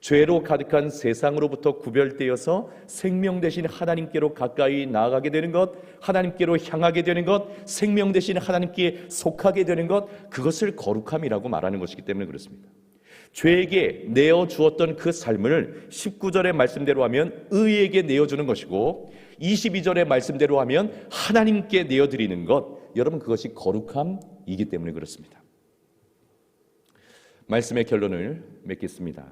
죄로 가득한 세상으로부터 구별되어서 생명 되신 하나님께로 가까이 나아가게 되는 것, 하나님께로 향하게 되는 것, 생명 되신 하나님께 속하게 되는 것, 그것을 거룩함이라고 말하는 것이기 때문에 그렇습니다. 죄에게 내어주었던 그 삶을 19절의 말씀대로 하면 의에게 내어주는 것이고 22절의 말씀대로 하면 하나님께 내어드리는 것, 여러분 그것이 거룩함이기 때문에 그렇습니다. 말씀의 결론을 맺겠습니다.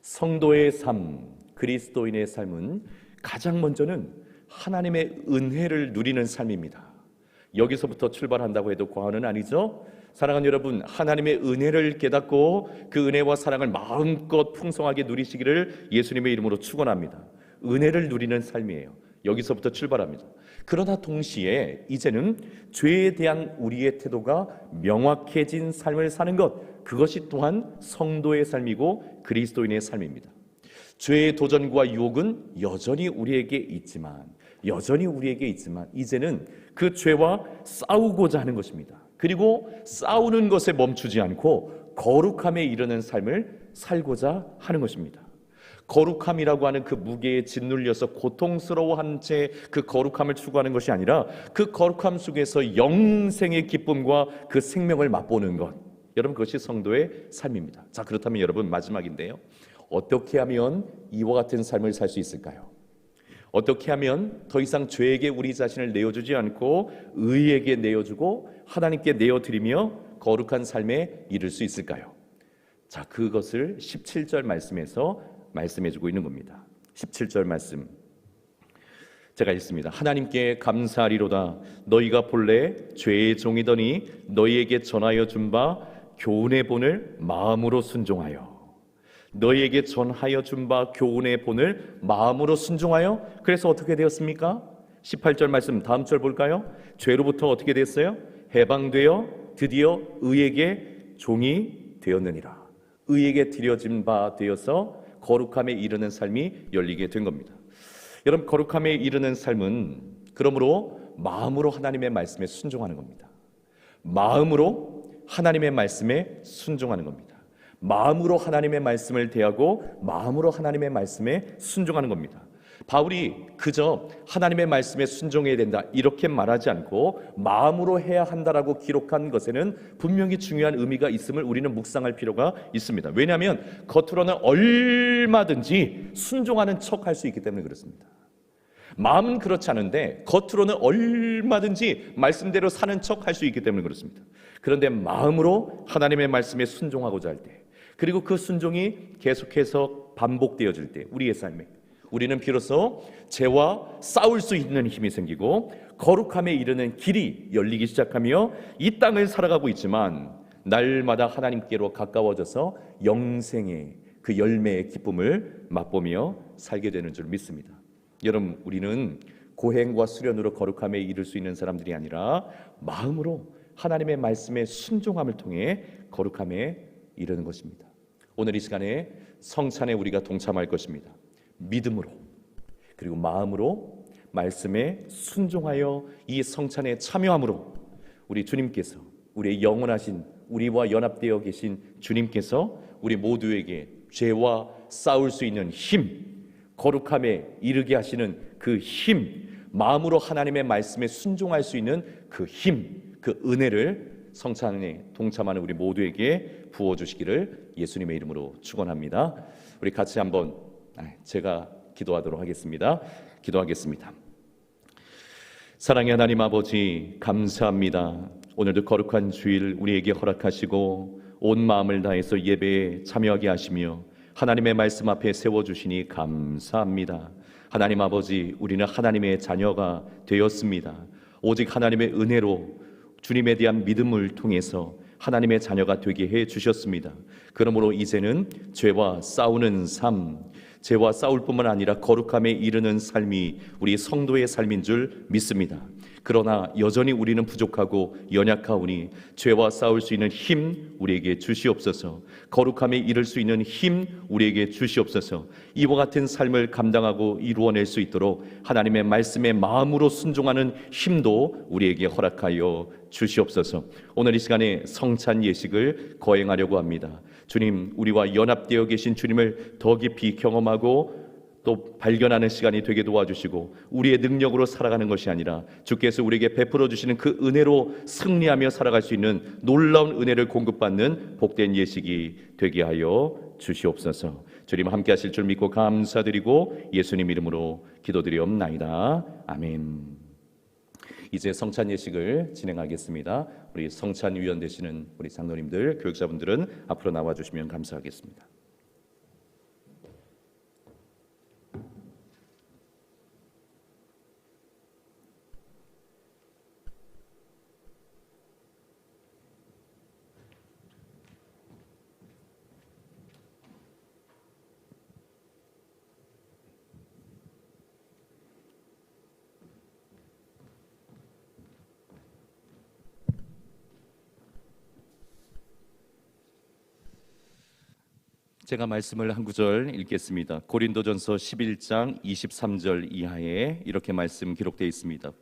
성도의 삶, 그리스도인의 삶은 가장 먼저는 하나님의 은혜를 누리는 삶입니다. 여기서부터 출발한다고 해도 과언은 아니죠. 사랑하는 여러분, 하나님의 은혜를 깨닫고 그 은혜와 사랑을 마음껏 풍성하게 누리시기를 예수님의 이름으로 축원합니다. 은혜를 누리는 삶이에요. 여기서부터 출발합니다. 그러나 동시에 이제는 죄에 대한 우리의 태도가 명확해진 삶을 사는 것, 그것이 또한 성도의 삶이고 그리스도인의 삶입니다. 죄의 도전과 유혹은 여전히 우리에게 있지만 이제는 그 죄와 싸우고자 하는 것입니다. 그리고 싸우는 것에 멈추지 않고 거룩함에 이르는 삶을 살고자 하는 것입니다. 거룩함이라고 하는 그 무게에 짓눌려서 고통스러워한 채 그 거룩함을 추구하는 것이 아니라 그 거룩함 속에서 영생의 기쁨과 그 생명을 맛보는 것, 여러분, 그것이 성도의 삶입니다. 자, 그렇다면 여러분, 마지막인데요, 어떻게 하면 이와 같은 삶을 살 수 있을까요? 어떻게 하면 더 이상 죄에게 우리 자신을 내어주지 않고 의에게 내어주고 하나님께 내어드리며 거룩한 삶에 이를 수 있을까요? 자, 그것을 17절 말씀에서 말씀해주고 있는 겁니다. 17절 말씀 제가 읽습니다. 하나님께 감사하리로다. 너희가 본래 죄의 종이더니 너희에게 전하여 준 바 교훈의 본을 마음으로 순종하여, 너희에게 전하여 준 바 교훈의 본을 마음으로 순종하여. 그래서 어떻게 되었습니까? 18절 말씀 다음 절 볼까요? 죄로부터 어떻게 됐어요? 해방되어 드디어 의에게 종이 되었느니라. 의에게 드려진 바 되어서 거룩함에 이르는 삶이 열리게 된 겁니다. 여러분, 거룩함에 이르는 삶은 그러므로 마음으로 하나님의 말씀에 순종하는 겁니다. 마음으로 하나님의 말씀에 순종하는 겁니다. 마음으로 하나님의 말씀을 대하고 마음으로 하나님의 말씀에 순종하는 겁니다. 바울이 그저 하나님의 말씀에 순종해야 된다 이렇게 말하지 않고 마음으로 해야 한다라고 기록한 것에는 분명히 중요한 의미가 있음을 우리는 묵상할 필요가 있습니다. 왜냐하면 겉으로는 얼마든지 순종하는 척할 수 있기 때문에 그렇습니다. 마음은 그렇지 않은데 겉으로는 얼마든지 말씀대로 사는 척할 수 있기 때문에 그렇습니다. 그런데 마음으로 하나님의 말씀에 순종하고자 할 때, 그리고 그 순종이 계속해서 반복되어질 때 우리의 삶에 우리는 비로소 죄와 싸울 수 있는 힘이 생기고 거룩함에 이르는 길이 열리기 시작하며 이 땅을 살아가고 있지만 날마다 하나님께로 가까워져서 영생의 그 열매의 기쁨을 맛보며 살게 되는 줄 믿습니다. 여러분, 우리는 고행과 수련으로 거룩함에 이를 수 있는 사람들이 아니라 마음으로 하나님의 말씀에 순종함을 통해 거룩함에 이르는 것입니다. 오늘 이 시간에 성찬에 우리가 동참할 것입니다. 믿음으로 그리고 마음으로 말씀에 순종하여 이 성찬에 참여함으로 우리 주님께서, 우리의 영원하신, 우리와 연합되어 계신 주님께서 우리 모두에게 죄와 싸울 수 있는 힘, 거룩함에 이르게 하시는 그 힘, 마음으로 하나님의 말씀에 순종할 수 있는 그 힘, 그 은혜를 성찬에 동참하는 우리 모두에게 부어주시기를 예수님의 이름으로 축원합니다. 우리 같이 한번 제가 기도하도록 하겠습니다. 기도하겠습니다. 사랑의 하나님 아버지, 감사합니다. 오늘도 거룩한 주일 우리에게 허락하시고 온 마음을 다해서 예배에 참여하게 하시며 하나님의 말씀 앞에 세워주시니 감사합니다. 하나님 아버지, 우리는 하나님의 자녀가 되었습니다. 오직 하나님의 은혜로 주님에 대한 믿음을 통해서 하나님의 자녀가 되게 해 주셨습니다. 그러므로 이제는 죄와 싸우는 삶, 죄와 싸울 뿐만 아니라 거룩함에 이르는 삶이 우리 성도의 삶인 줄 믿습니다. 그러나 여전히 우리는 부족하고 연약하오니 죄와 싸울 수 있는 힘 우리에게 주시옵소서. 거룩함에 이를 수 있는 힘 우리에게 주시옵소서. 이와 같은 삶을 감당하고 이루어낼 수 있도록 하나님의 말씀에 마음으로 순종하는 힘도 우리에게 허락하여 주시옵소서. 오늘 이 시간에 성찬 예식을 거행하려고 합니다. 주님, 우리와 연합되어 계신 주님을 더 깊이 경험하고 또 발견하는 시간이 되게 도와주시고 우리의 능력으로 살아가는 것이 아니라 주께서 우리에게 베풀어 주시는 그 은혜로 승리하며 살아갈 수 있는 놀라운 은혜를 공급받는 복된 예식이 되게 하여 주시옵소서. 주님 함께 하실 줄 믿고 감사드리고 예수님 이름으로 기도드리옵나이다. 아멘. 이제 성찬 예식을 진행하겠습니다. 우리 성찬 위원 되시는 우리 장로님들, 교육자분들은 앞으로 나와 주시면 감사하겠습니다. 제가 말씀을 한 구절 읽겠습니다. 고린도전서 11장 23절 이하에 이렇게 말씀 기록되어 있습니다.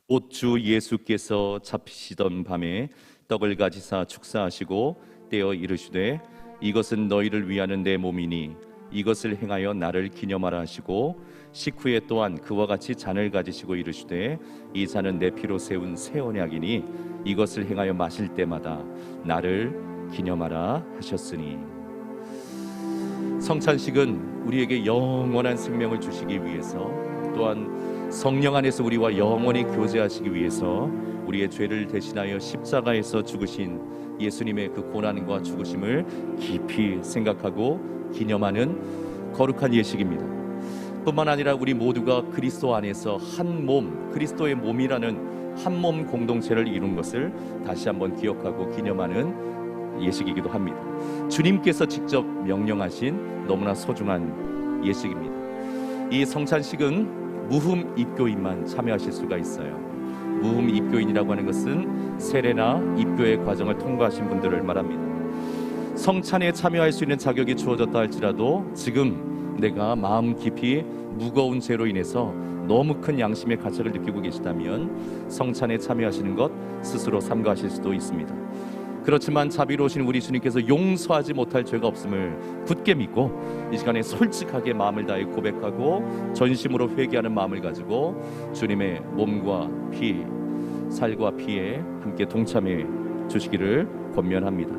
곧 주 예수께서 잡히시던 밤에 떡을 가지사 축사하시고 떼어 이르시되 이것은 너희를 위하는 내 몸이니 이것을 행하여 나를 기념하라 하시고 식후에 또한 그와 같이 잔을 가지시고 이르시되 이 잔은 내 피로 세운 새 언약이니 이것을 행하여 마실 때마다 나를 기념하라 하셨으니. 성찬식은 우리에게 영원한 생명을 주시기 위해서, 또한 성령 안에서 우리와 영원히 교제하시기 위해서 우리의 죄를 대신하여 십자가에서 죽으신 예수님의 그 고난과 죽으심을 깊이 생각하고 기념하는 거룩한 예식입니다. 뿐만 아니라 우리 모두가 그리스도 안에서 한 몸, 그리스도의 몸이라는 한 몸 공동체를 이룬 것을 다시 한번 기억하고 기념하는 예식이기도 합니다. 주님께서 직접 명령하신 너무나 소중한 예식입니다. 이 성찬식은 무흠 입교인만 참여하실 수가 있어요. 무흠 입교인이라고 하는 것은 세례나 입교의 과정을 통과하신 분들을 말합니다. 성찬에 참여할 수 있는 자격이 주어졌다 할지라도 지금 내가 마음 깊이 무거운 죄로 인해서 너무 큰 양심의 가책을 느끼고 계시다면 성찬에 참여하시는 것 스스로 삼가하실 수도 있습니다. 그렇지만 자비로우신 우리 주님께서 용서하지 못할 죄가 없음을 굳게 믿고 이 시간에 솔직하게 마음을 다해 고백하고 전심으로 회개하는 마음을 가지고 주님의 몸과 피, 살과 피에 함께 동참해 주시기를 권면합니다.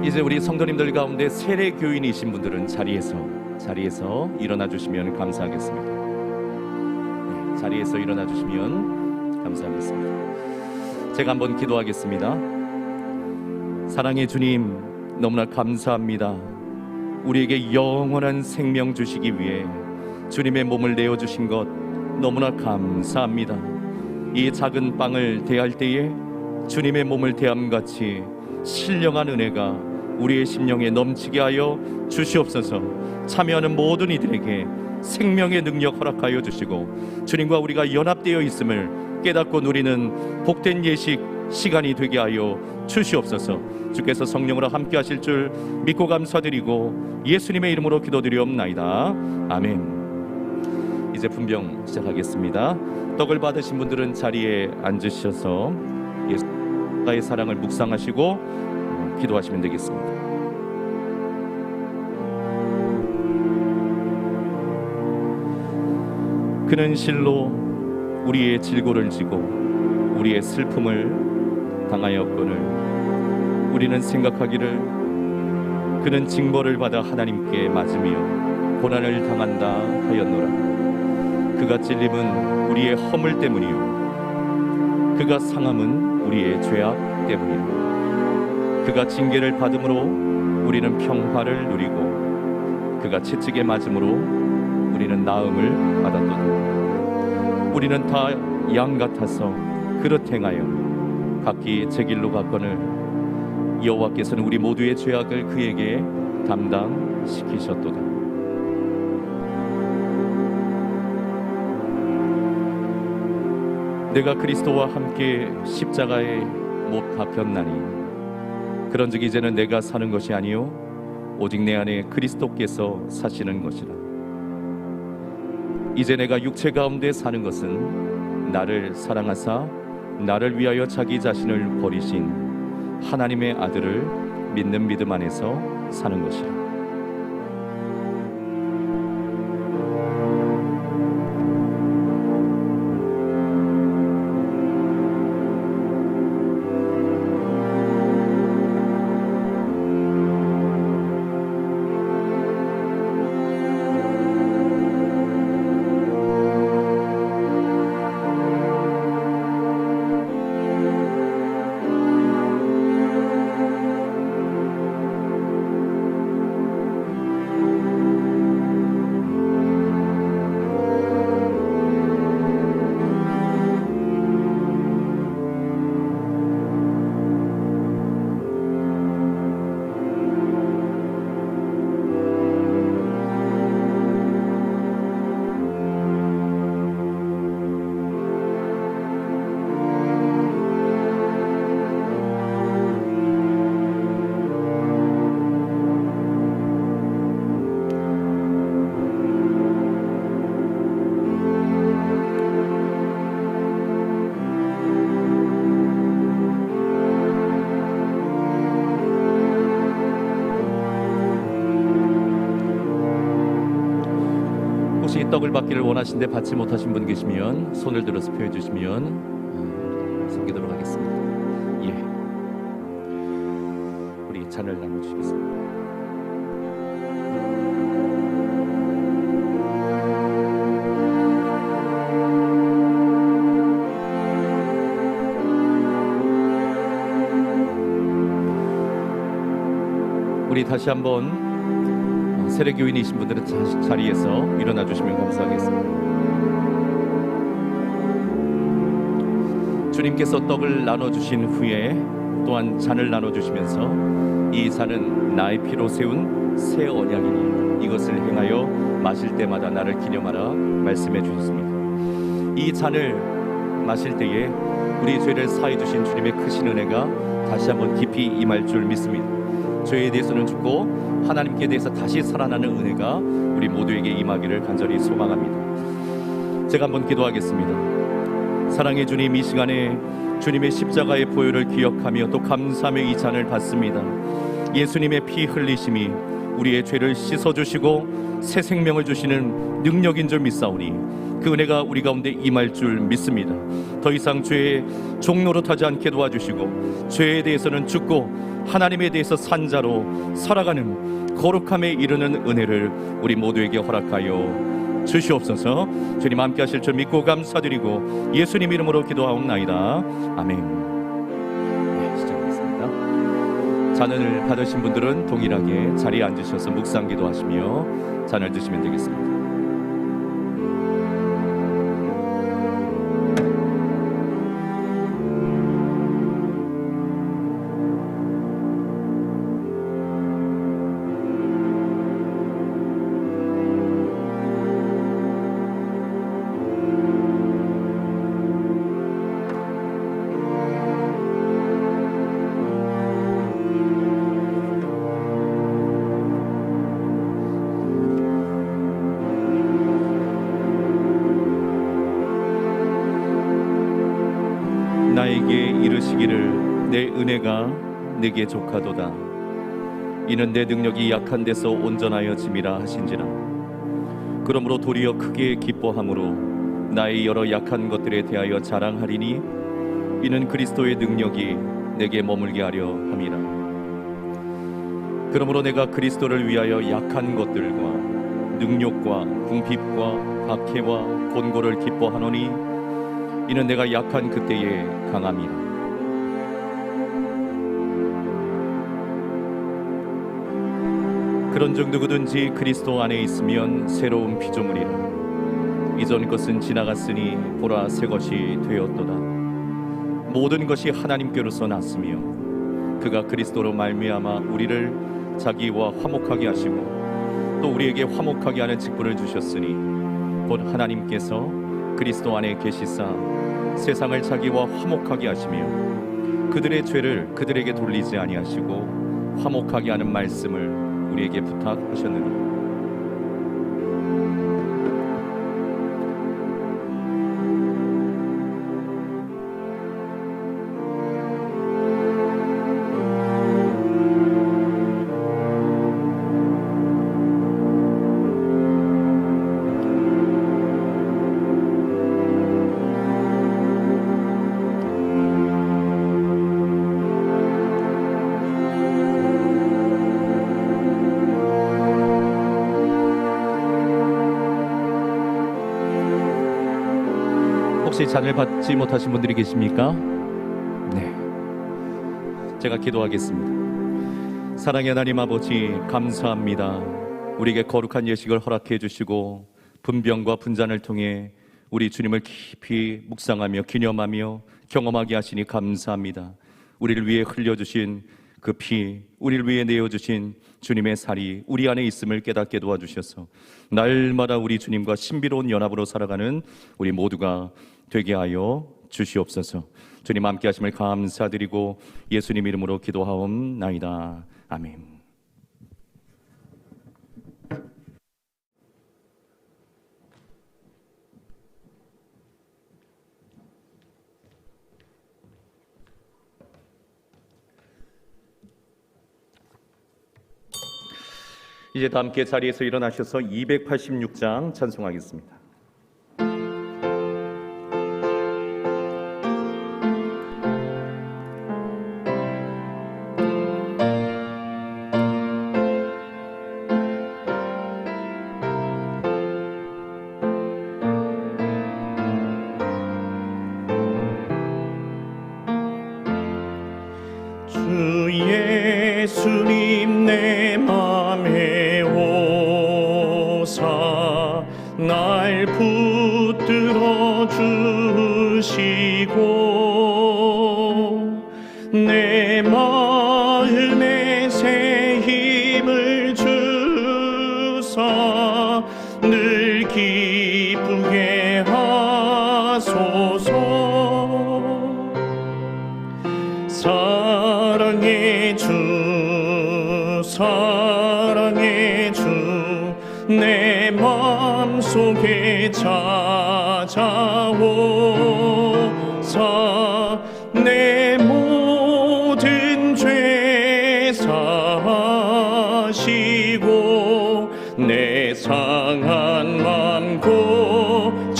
이제 우리 성도님들 가운데 세례 교인이신 분들은 자리에서 일어나 주시면 감사하겠습니다. 네, 자리에서 일어나 주시면 감사하겠습니다. 제가 한번 기도하겠습니다. 사랑의 주님, 너무나 감사합니다. 우리에게 영원한 생명 주시기 위해 주님의 몸을 내어 주신 것 너무나 감사합니다. 이 작은 빵을 대할 때에 주님의 몸을 대함같이 신령한 은혜가 우리의 심령에 넘치게 하여 주시옵소서. 참여하는 모든 이들에게 생명의 능력 허락하여 주시고 주님과 우리가 연합되어 있음을 깨닫고 누리는 복된 예식 시간이 되게 하여 주시옵소서. 주께서 성령으로 함께 하실 줄 믿고 감사드리고 예수님의 이름으로 기도드리옵나이다. 아멘. 이제 분병 시작하겠습니다. 떡을 받으신 분들은 자리에 앉으셔서 예수의 사랑을 묵상하시고 기도하시면 되겠습니다. 그는 실로 우리의 질고를 지고 우리의 슬픔을 당하였거늘 우리는 생각하기를 그는 징벌을 받아 하나님께 맞으며 고난을 당한다 하였노라. 그가 찔림은 우리의 허물 때문이요 그가 상함은 우리의 죄악 때문이라. 그가 징계를 받음으로 우리는 평화를 누리고 그가 채찍에 맞음으로 우리는 나음을 받았도다. 우리는 다 양 같아서 그릇 행하여 각기 제 길로 갔거늘 여호와께서는 우리 모두의 죄악을 그에게 담당시키셨도다. 내가 그리스도와 함께 십자가에 못 박혔나니 그런즉 이제는 내가 사는 것이 아니요 오직 내 안에 그리스도께서 사시는 것이라. 이제 내가 육체 가운데 사는 것은 나를 사랑하사 나를 위하여 자기 자신을 버리신 하나님의 아들을 믿는 믿음 안에서 사는 것이라. 떡을 받기를 원하신데 받지 못하신 분 계시면 손을 들어서 표해 주시면 섬기도록 하겠습니다. 예, 우리 잔을 나눠주시겠습니다. 우리 다시 한번 세례교인이신 분들은 다시 자리에서 일어나 주시면 감사하겠습니다. 주님께서 떡을 나눠주신 후에 또한 잔을 나눠주시면서 이 잔은 나의 피로 세운 새 언약이니 이것을 행하여 마실 때마다 나를 기념하라 말씀해 주셨습니다. 이 잔을 마실 때에 우리 죄를 사해 주신 주님의 크신 은혜가 다시 한번 깊이 임할 줄 믿습니다. 죄에 대해서는 죽고 하나님께 대해서 다시 살아나는 은혜가 우리 모두에게 임하기를 간절히 소망합니다. 제가 한번 기도하겠습니다. 사랑의 주님, 이 시간에 주님의 십자가의 보혈을 기억하며 또 감사하며 이 잔을 받습니다. 예수님의 피 흘리심이 우리의 죄를 씻어주시고 새 생명을 주시는 능력인 줄 믿사오니 그 은혜가 우리 가운데 임할 줄 믿습니다. 더 이상 죄의 종노릇하지 않게 도와주시고 죄에 대해서는 죽고 하나님에 대해서 산 자로 살아가는 거룩함에 이르는 은혜를 우리 모두에게 허락하여 주시옵소서. 주님 함께 하실 줄 믿고 감사드리고 예수님 이름으로 기도하옵나이다. 아멘. 네, 시작하겠습니다. 잔을 받으신 분들은 동일하게 자리에 앉으셔서 묵상 기도하시며 잔을 드시면 되겠습니다. 나에게 이르시기를 내 은혜가 내게 족하도다. 이는 내 능력이 약한 데서 온전하여 짐이라 하신지라. 그러므로 도리어 크게 기뻐함으로 나의 여러 약한 것들에 대하여 자랑하리니 이는 그리스도의 능력이 내게 머물게 하려 함이라. 그러므로 내가 그리스도를 위하여 약한 것들과 능욕과 궁핍과 박해와 곤고를 기뻐하노니 이는 내가 약한 그때에 강함이라. 그런즉 누구든지 그리스도 안에 있으면 새로운 피조물이라. 이전 것은 지나갔으니 보라 새 것이 되었도다. 모든 것이 하나님께로서 났으며 그가 그리스도로 말미암아 우리를 자기와 화목하게 하시고 또 우리에게 화목하게 하는 직분을 주셨으니 곧 하나님께서 그리스도 안에 계시사 세상을 자기와 화목하게 하시며 그들의 죄를 그들에게 돌리지 아니하시고 화목하게 하는 말씀을 우리에게 부탁하셨느니라. 혹시 잔을 받지 못하신 분들이 계십니까? 네, 제가 기도하겠습니다. 사랑의 하나님 아버지, 감사합니다. 우리에게 거룩한 예식을 허락해 주시고 분병과 분잔을 통해 우리 주님을 깊이 묵상하며 기념하며 경험하게 하시니 감사합니다. 우리를 위해 흘려주신 그 피, 우리를 위해 내어주신 주님의 살이 우리 안에 있음을 깨닫게 도와주셔서 날마다 우리 주님과 신비로운 연합으로 살아가는 우리 모두가 되게 하여 주시옵소서. 주님 함께 하심을 감사드리고 예수님 이름으로 기도하옵나이다. 아멘. 이제 다 함께 자리에서 일어나셔서 286장 찬송하겠습니다. 주 예수님 내 맘에 오사 날 붙들어 주시고 내 마음에 새 힘을 주사 늘 기쁘게 하소서. 사랑의 주 내 맘속에 찾아오사 내 모든 죄 사시고 내 상한 맘 고치소서.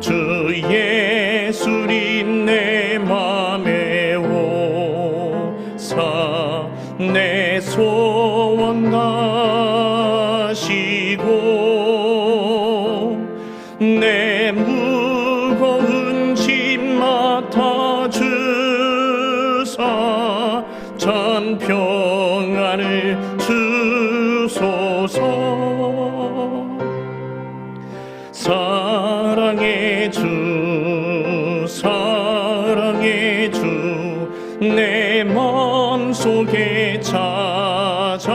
주 예수님 내 맘에 오사 내 소원 다시고 내 무거운 짐 맡아주사 전 평안을 주소서. 사랑의 주 내 맘속에 찾아오사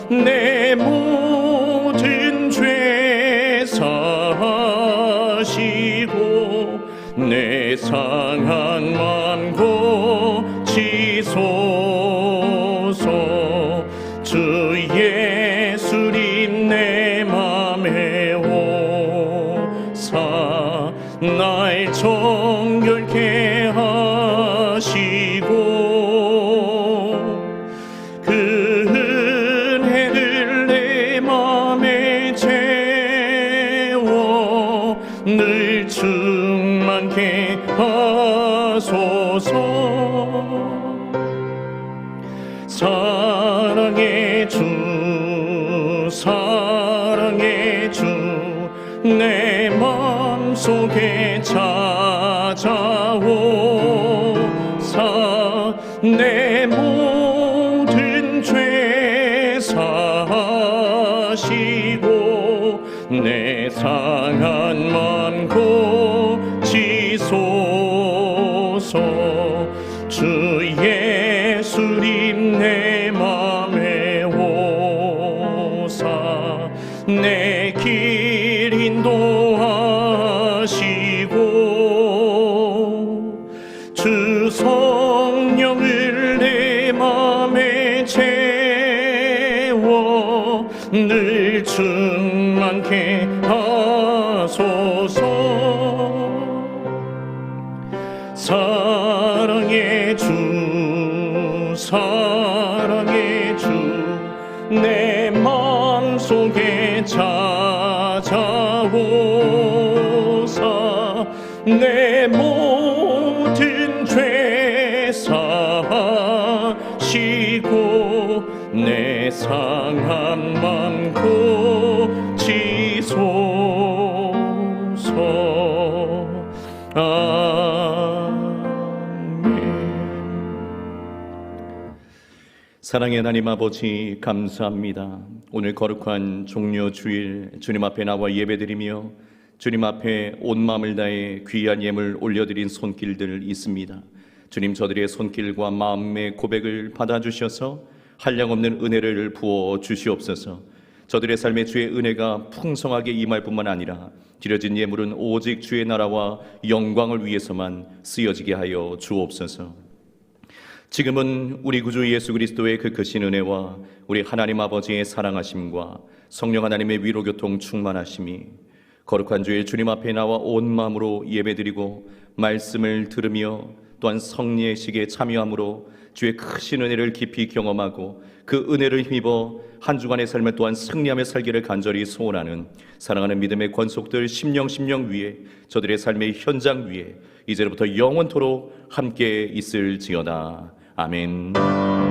내 모든 죄 사시고 내 상한 맘 고치소서. 주 예수님 내 맘에 오사 날 정결케 하시고 그 은혜를 내 맘에 채워 늘 충만케 하소서. 사랑의 주 내 맘속에 찾아오사 내 모든 죄 사시고 내 상한 맘 고치소서. 주 예수님 내 맘에 오사 내 길 인도하시고 주 성령을 내 맘에 채워 늘 충만케 하소서. 사랑의 주 내 맘속에 찾아오사 내 모든 죄 사시고 내 상한 맘 고치소서. 사랑의 하나님 아버지 감사합니다. 오늘 거룩한 종려 주일 주님 앞에 나와 예배드리며 주님 앞에 온 마음을 다해 귀한 예물 올려드린 손길들 있습니다. 주님, 저들의 손길과 마음의 고백을 받아주셔서 한량없는 은혜를 부어 주시옵소서. 저들의 삶에 주의 은혜가 풍성하게 임할 뿐만 아니라 드려진 예물은 오직 주의 나라와 영광을 위해서만 쓰여지게 하여 주옵소서. 지금은 우리 구주 예수 그리스도의 그 크신 은혜와 우리 하나님 아버지의 사랑하심과 성령 하나님의 위로교통 충만하심이 거룩한 주일 주님 앞에 나와 온 마음으로 예배드리고 말씀을 들으며 또한 성례식에 참여함으로 주의 크신 은혜를 깊이 경험하고 그 은혜를 힘입어 한 주간의 삶을 또한 승리하며 살기를 간절히 소원하는 사랑하는 믿음의 권속들 심령 위에 저들의 삶의 현장 위에 이제부터 영원토록 함께 있을지어다. 아멘.